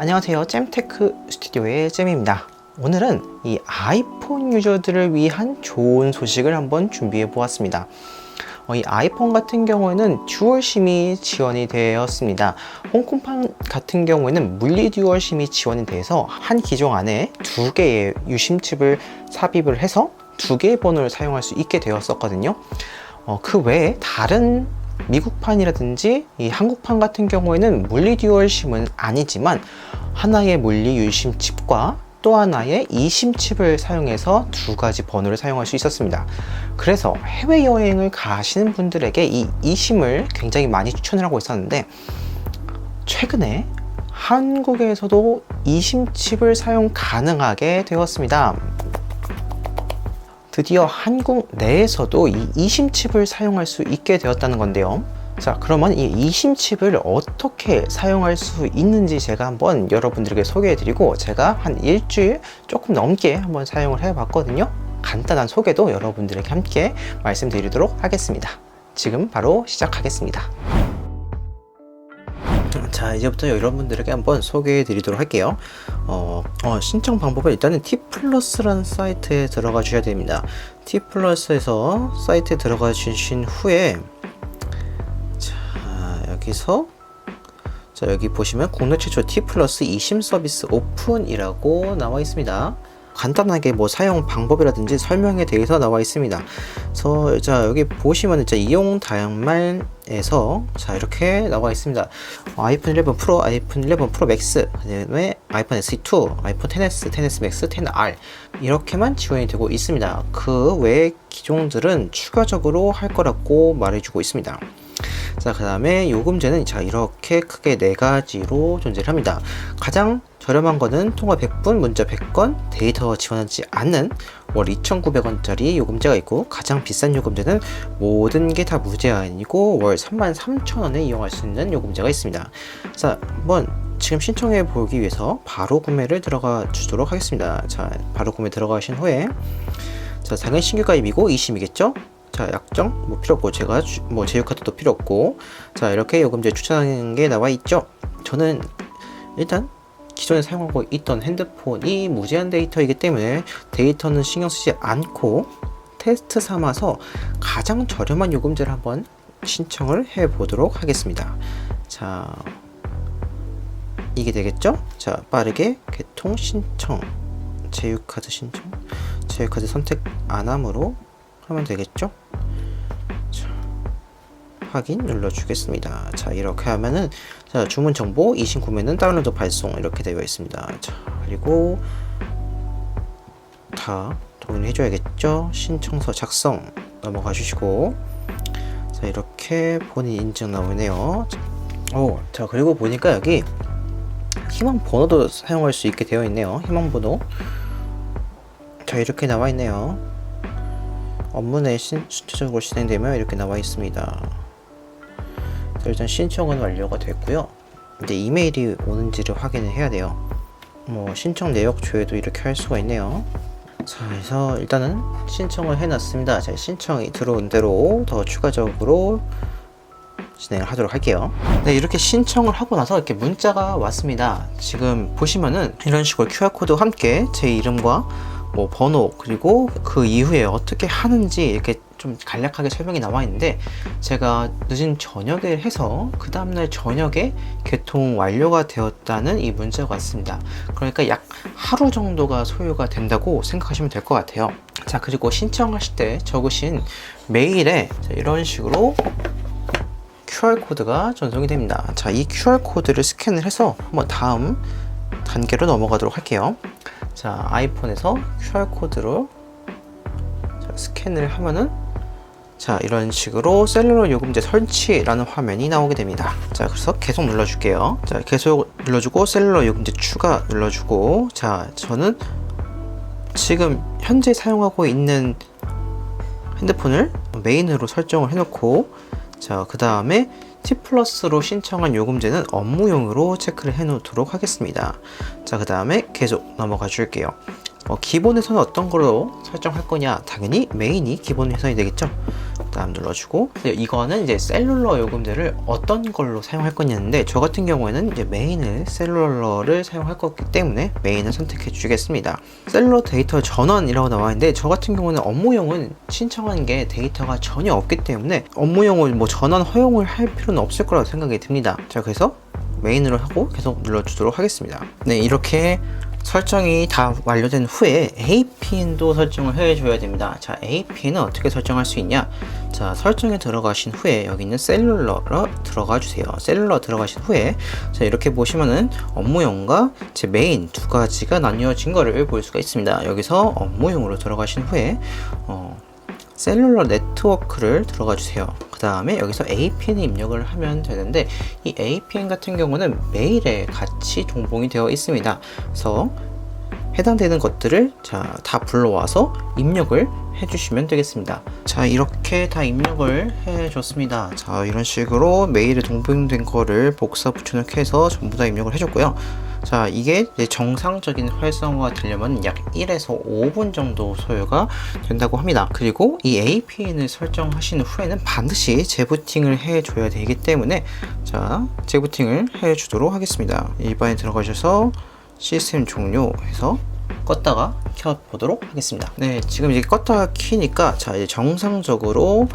안녕하세요. 잼테크 스튜디오의 잼입니다. 오늘은 이 아이폰 유저들을 위한 좋은 소식을 한번 준비해 보았습니다. 이 아이폰 같은 경우에는 듀얼 심이 지원이 되었습니다. 홍콩판 같은 경우에는 물리 듀얼 심이 지원이 돼서 한 기종 안에 두 개의 유심칩을 삽입을 해서 두 개의 번호를 사용할 수 있게 되었었거든요. 그 외에 다른 미국판이라든지 이 한국판 같은 경우에는 물리 듀얼 심은 아니지만 하나의 물리 유심칩과 또 하나의 e심칩을 사용해서 두 가지 번호를 사용할 수 있었습니다. 그래서 해외여행을 가시는 분들에게 이 e심을 굉장히 많이 추천을 하고 있었는데, 최근에 한국에서도 e심칩을 사용 가능하게 되었습니다. 드디어 한국 내에서도 이 e심칩을 사용할 수 있게 되었다는 건데요. 자, 그러면 이 e심칩을 어떻게 사용할 수 있는지 제가 한번 여러분들에게 소개해 드리고, 제가 한 일주일 조금 넘게 한번 사용을 해 봤거든요. 간단한 소개도 여러분들에게 함께 말씀드리도록 하겠습니다. 지금 바로 시작하겠습니다. 자, 이제부터 여러분들에게 한번 소개해 드리도록 할게요. 신청 방법은 일단은 T플러스라는 사이트에 들어가 주셔야 됩니다. T플러스에서 사이트에 들어가 주신 후에, 자, 여기서 여기 보시면 국내 최초 T플러스 e심 서비스 오픈이라고 나와 있습니다. 간단하게 사용 방법이라든지 설명에 대해서 나와 있습니다. 그래서 자, 여기 보시면 이용 다양말에서 자, 이렇게 나와 있습니다. 아이폰 11 프로, 아이폰 11 프로 맥스, 그다음에 아이폰 SE2, 아이폰 XS, XS 맥스, XR 이렇게만 지원이 되고 있습니다. 그 외의 기종들은 추가적으로 할 거라고 말해주고 있습니다. 자, 그 다음에 요금제는 자, 이렇게 크게 네 가지로 존재를 합니다. 가장 저렴한 거는 통화 100분, 문자 100건, 데이터 지원하지 않는 월 2,900원짜리 요금제가 있고, 가장 비싼 요금제는 모든 게 다 무제한이고 월 33,000원에 이용할 수 있는 요금제가 있습니다. 자, 한번 지금 신청해 보기 위해서 바로 구매를 들어가 주도록 하겠습니다. 자, 바로 구매 들어가신 후에, 자, 당연히 신규 가입이고 e심이겠죠? 자, 약정 필요 없고, 제가 제휴카드도 필요 없고, 자, 이렇게 요금제 추천하는 게 나와 있죠. 저는 일단 기존에 사용하고 있던 핸드폰이 무제한 데이터이기 때문에 데이터는 신경 쓰지 않고 테스트 삼아서 가장 저렴한 요금제를 한번 신청을 해 보도록 하겠습니다. 자, 이게 되겠죠? 자, 빠르게 개통 신청, 제휴카드 신청, 제휴카드 선택 안함으로 하면 되겠죠? 자, 확인 눌러주겠습니다. 자, 이렇게 하면은, 자, 주문 정보, e심 구매는 다운로드 발송 이렇게 되어 있습니다. 자, 그리고 다 동의해 줘야겠죠? 신청서 작성 넘어가 주시고, 자, 이렇게 본인 인증 나오네요. 자, 그리고 보니까 여기 희망 번호도 사용할 수 있게 되어 있네요. 희망 번호. 자, 이렇게 나와 있네요. 업무 내 순차적으로 진행되며 이렇게 나와 있습니다. 일단 신청은 완료가 됐고요. 이제 이메일이 오는지를 확인을 해야 돼요. 신청 내역 조회도 이렇게 할 수가 있네요. 자, 그래서 일단은 신청을 해놨습니다. 자, 신청이 들어온 대로 더 추가적으로 진행을 하도록 할게요. 네, 이렇게 신청을 하고 나서 이렇게 문자가 왔습니다. 지금 보시면은 이런 식으로 QR코드와 함께 제 이름과 번호, 그리고 그 이후에 어떻게 하는지 이렇게 좀 간략하게 설명이 나와 있는데, 제가 늦은 저녁에 해서 그 다음날 저녁에 개통 완료가 되었다는 이 문자가 왔습니다. 그러니까 약 하루 정도가 소요가 된다고 생각하시면 될 것 같아요. 자, 그리고 신청하실 때 적으신 메일에 이런 식으로 QR코드가 전송이 됩니다. 자, 이 QR코드를 스캔을 해서 한번 다음 단계로 넘어가도록 할게요. 자, 아이폰에서 QR코드로 스캔을 하면은, 자, 이런 식으로 셀룰러 요금제 설치라는 화면이 나오게 됩니다. 자, 그래서 계속 눌러줄게요. 자, 계속 눌러주고 셀룰러 요금제 추가 눌러주고, 자, 저는 지금 현재 사용하고 있는 핸드폰을 메인으로 설정을 해놓고, 자, 그 다음에 T플러스로 신청한 요금제는 업무용으로 체크를 해 놓도록 하겠습니다. 자, 그 다음에 계속 넘어가 줄게요. 기본 회선은 어떤 걸로 설정할 거냐? 당연히 메인이 기본 회선이 되겠죠. 다음 눌러주고, 이거는 이제 셀룰러 요금제를 어떤 걸로 사용할 거냐인데, 저 같은 경우에는 이제 메인을 셀룰러를 사용할 거기 때문에 메인을 선택해 주겠습니다. 셀룰러 데이터 전원이라고 나와 있는데, 저 같은 경우는 업무용은 신청한 게 데이터가 전혀 없기 때문에 업무용을 뭐 전원 허용을 할 필요는 없을 거라고 생각이 듭니다. 자, 그래서 메인으로 하고 계속 눌러주도록 하겠습니다. 네, 이렇게 설정이 다 완료된 후에 APN도 설정을 해줘야 됩니다. 자, APN은 어떻게 설정할 수 있냐? 자, 설정에 들어가신 후에 여기 있는 셀룰러로 들어가 주세요. 셀룰러 들어가신 후에 자, 이렇게 보시면은 업무용과 제 메인 두 가지가 나뉘어진 거를 볼 수가 있습니다. 여기서 업무용으로 들어가신 후에 셀룰러 네트워크를 들어가 주세요. 그 다음에 여기서 APN 입력을 하면 되는데, 이 APN 같은 경우는 메일에 같이 동봉이 되어 있습니다. 그래서 해당되는 것들을 다 불러와서 입력을 해주시면 되겠습니다. 자, 이렇게 다 입력을 해줬습니다. 자, 이런 식으로 메일에 동봉된 거를 복사 붙여넣기해서 전부 다 입력을 해줬고요. 자, 이게 이제 정상적인 활성화가 되려면 약 1에서 5분 정도 소요가 된다고 합니다. 그리고 이 APN을 설정하신 후에는 반드시 재부팅을 해줘야 되기 때문에 자, 재부팅을 해주도록 하겠습니다. 일반에 들어가셔서 시스템 종료해서 껐다가 켜보도록 하겠습니다. 네, 지금 이제 껐다가 키니까 자, 이제 정상적으로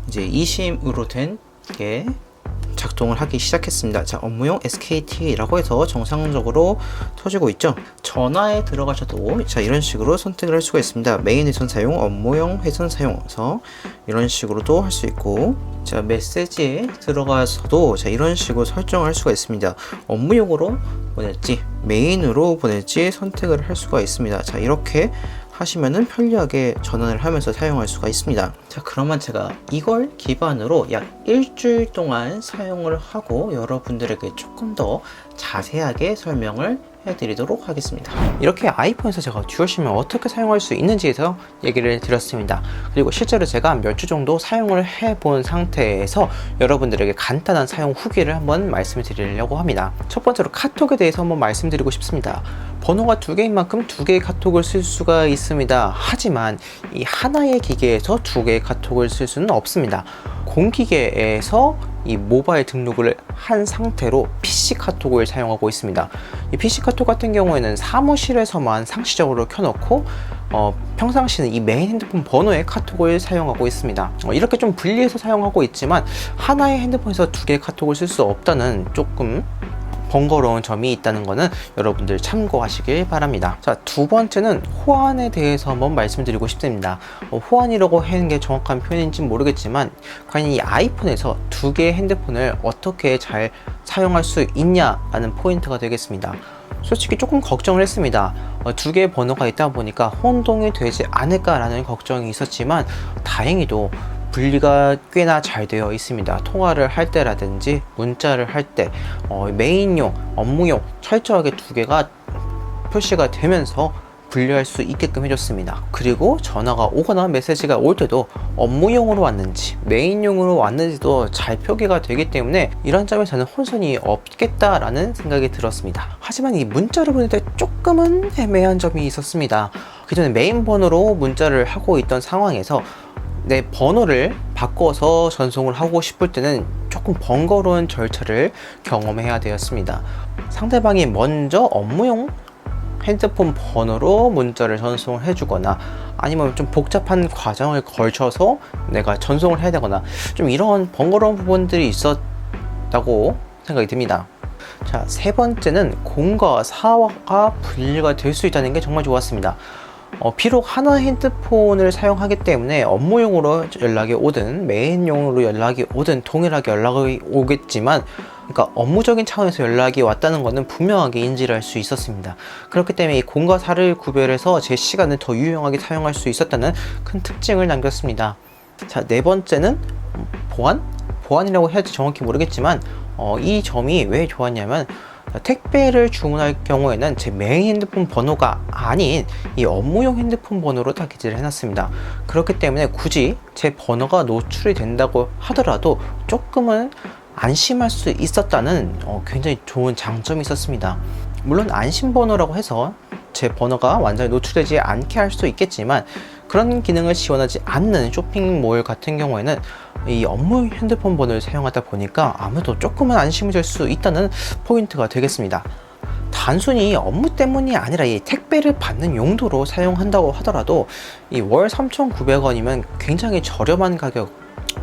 이제 eSIM으로 된 게 작동을 하기 시작했습니다. 자, 업무용 SKT라고 해서 정상적으로 터지고 있죠. 전화에 들어가셔도 자, 이런 식으로 선택을 할 수가 있습니다. 메인 회선 사용, 업무용 회선 사용해서 이런 식으로도 할 수 있고, 자, 메시지에 들어가서도 자, 이런 식으로 설정할 수가 있습니다. 업무용으로 보낼지 메인으로 보낼지 선택을 할 수가 있습니다. 자, 이렇게 하시면은 편리하게 전환을 하면서 사용할 수가 있습니다. 자, 그러면 제가 이걸 기반으로 약 일주일 동안 사용을 하고 여러분들에게 조금 더 자세하게 설명을 해드리도록 하겠습니다. 이렇게 아이폰에서 제가 듀얼심을 어떻게 사용할 수 있는지에 대해서 얘기를 드렸습니다. 그리고 실제로 제가 몇 주 정도 사용을 해본 상태에서 여러분들에게 간단한 사용 후기를 한번 말씀을 드리려고 합니다. 첫 번째로 카톡에 대해서 한번 말씀드리고 싶습니다. 번호가 두 개인 만큼 두 개의 카톡을 쓸 수가 있습니다. 하지만 이 하나의 기계에서 두 개의 카톡을 쓸 수는 없습니다. 공기계에서 이 모바일 등록을 한 상태로 PC 카톡을 사용하고 있습니다. 이 PC 카톡 같은 경우에는 사무실에서만 상시적으로 켜놓고 평상시는 이 메인 핸드폰 번호의 카톡을 사용하고 있습니다. 이렇게 좀 분리해서 사용하고 있지만 하나의 핸드폰에서 두 개의 카톡을 쓸 수 없다는 조금 번거로운 점이 있다는 것은 여러분들 참고하시길 바랍니다. 자, 두 번째는 호환에 대해서 한번 말씀드리고 싶습니다. 호환이라고 하는 게 정확한 표현인지 모르겠지만 과연 이 아이폰에서 두 개의 핸드폰을 어떻게 잘 사용할 수 있냐라는 포인트가 되겠습니다. 솔직히 조금 걱정을 했습니다. 두 개의 번호가 있다 보니까 혼동이 되지 않을까라는 걱정이 있었지만 다행히도 분리가 꽤나 잘 되어 있습니다. 통화를 할 때라든지 문자를 할 때 메인용, 업무용 철저하게 두 개가 표시가 되면서 분리할 수 있게끔 해줬습니다. 그리고 전화가 오거나 메시지가 올 때도 업무용으로 왔는지 메인용으로 왔는지도 잘 표기가 되기 때문에 이런 점에서는 혼선이 없겠다라는 생각이 들었습니다. 하지만 이 문자를 보낼 때 조금은 애매한 점이 있었습니다. 그전에 메인 번호로 문자를 하고 있던 상황에서 내 번호를 바꿔서 전송을 하고 싶을 때는 조금 번거로운 절차를 경험해야 되었습니다. 상대방이 먼저 업무용 핸드폰 번호로 문자를 전송을 해주거나 아니면 좀 복잡한 과정을 걸쳐서 내가 전송을 해야 되거나 좀 이런 번거로운 부분들이 있었다고 생각이 듭니다. 자, 세 번째는 공과 사가 분리가 될 수 있다는 게 정말 좋았습니다. 비록 하나 핸드폰을 사용하기 때문에 업무용으로 연락이 오든 메인용으로 연락이 오든 동일하게 연락이 오겠지만, 그러니까 업무적인 차원에서 연락이 왔다는 것은 분명하게 인지를 할 수 있었습니다. 그렇기 때문에 이 공과 사를 구별해서 제 시간을 더 유용하게 사용할 수 있었다는 큰 특징을 남겼습니다. 자, 네 번째는 보안이라고 해야 할지 정확히 모르겠지만 이 점이 왜 좋았냐면, 택배를 주문할 경우에는 제 메인 핸드폰 번호가 아닌 이 업무용 핸드폰 번호로 다 기재를 해놨습니다. 그렇기 때문에 굳이 제 번호가 노출이 된다고 하더라도 조금은 안심할 수 있었다는 굉장히 좋은 장점이 있었습니다. 물론 안심 번호라고 해서 제 번호가 완전히 노출되지 않게 할 수도 있겠지만, 그런 기능을 지원하지 않는 쇼핑몰 같은 경우에는 이 업무 핸드폰 번호를 사용하다 보니까 아무래도 조금은 안심이 될 수 있다는 포인트가 되겠습니다. 단순히 업무 때문이 아니라 이 택배를 받는 용도로 사용한다고 하더라도 이 월 3,900원이면 굉장히 저렴한 가격,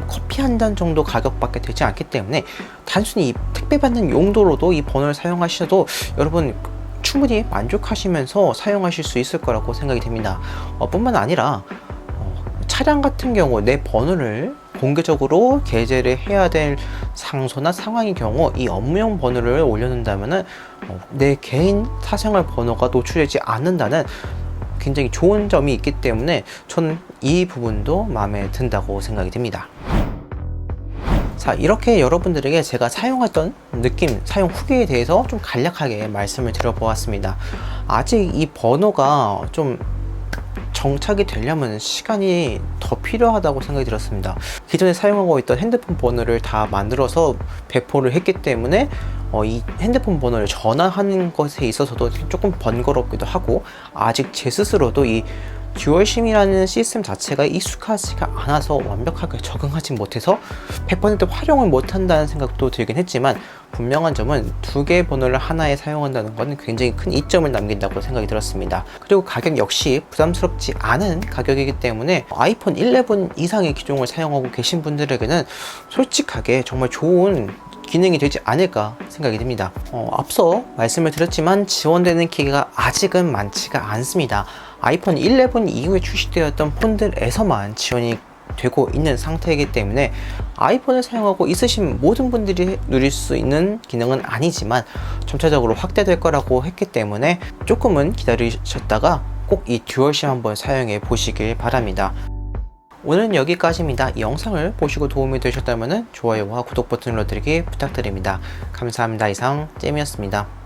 커피 한 잔 정도 가격밖에 되지 않기 때문에 단순히 이 택배 받는 용도로도 이 번호를 사용하셔도 여러분 충분히 만족하시면서 사용하실 수 있을 거라고 생각이 됩니다. 뿐만 아니라 차량 같은 경우 내 번호를 공개적으로 게재를 해야 될 상소나 상황의 경우 이 업무용 번호를 올려놓는다면 내 개인 사생활 번호가 노출되지 않는다는 굉장히 좋은 점이 있기 때문에 저는 이 부분도 마음에 든다고 생각이 됩니다. 자, 이렇게 여러분들에게 제가 사용했던 느낌, 사용 후기에 대해서 좀 간략하게 말씀을 드려보았습니다. 아직 이 번호가 좀 정착이 되려면 시간이 더 필요하다고 생각이 들었습니다. 기존에 사용하고 있던 핸드폰 번호를 다 만들어서 배포를 했기 때문에 이 핸드폰 번호를 전환하는 것에 있어서도 조금 번거롭기도 하고, 아직 제 스스로도 이 듀얼심이라는 시스템 자체가 익숙하지가 않아서 완벽하게 적응하지 못해서 100% 활용을 못한다는 생각도 들긴 했지만, 분명한 점은 두 개의 번호를 하나에 사용한다는 것은 굉장히 큰 이점을 남긴다고 생각이 들었습니다. 그리고 가격 역시 부담스럽지 않은 가격이기 때문에 아이폰 11 이상의 기종을 사용하고 계신 분들에게는 솔직하게 정말 좋은 기능이 되지 않을까 생각이 듭니다. 앞서 말씀을 드렸지만 지원되는 기기가 아직은 많지가 않습니다. 아이폰 11 이후에 출시되었던 폰들에서만 지원이 되고 있는 상태이기 때문에 아이폰을 사용하고 있으신 모든 분들이 누릴 수 있는 기능은 아니지만 점차적으로 확대될 거라고 했기 때문에 조금은 기다리셨다가 꼭 이 듀얼심 한번 사용해 보시길 바랍니다. 오늘은 여기까지입니다. 이 영상을 보시고 도움이 되셨다면 좋아요와 구독 버튼 눌러드리기 부탁드립니다. 감사합니다. 이상 잼이었습니다.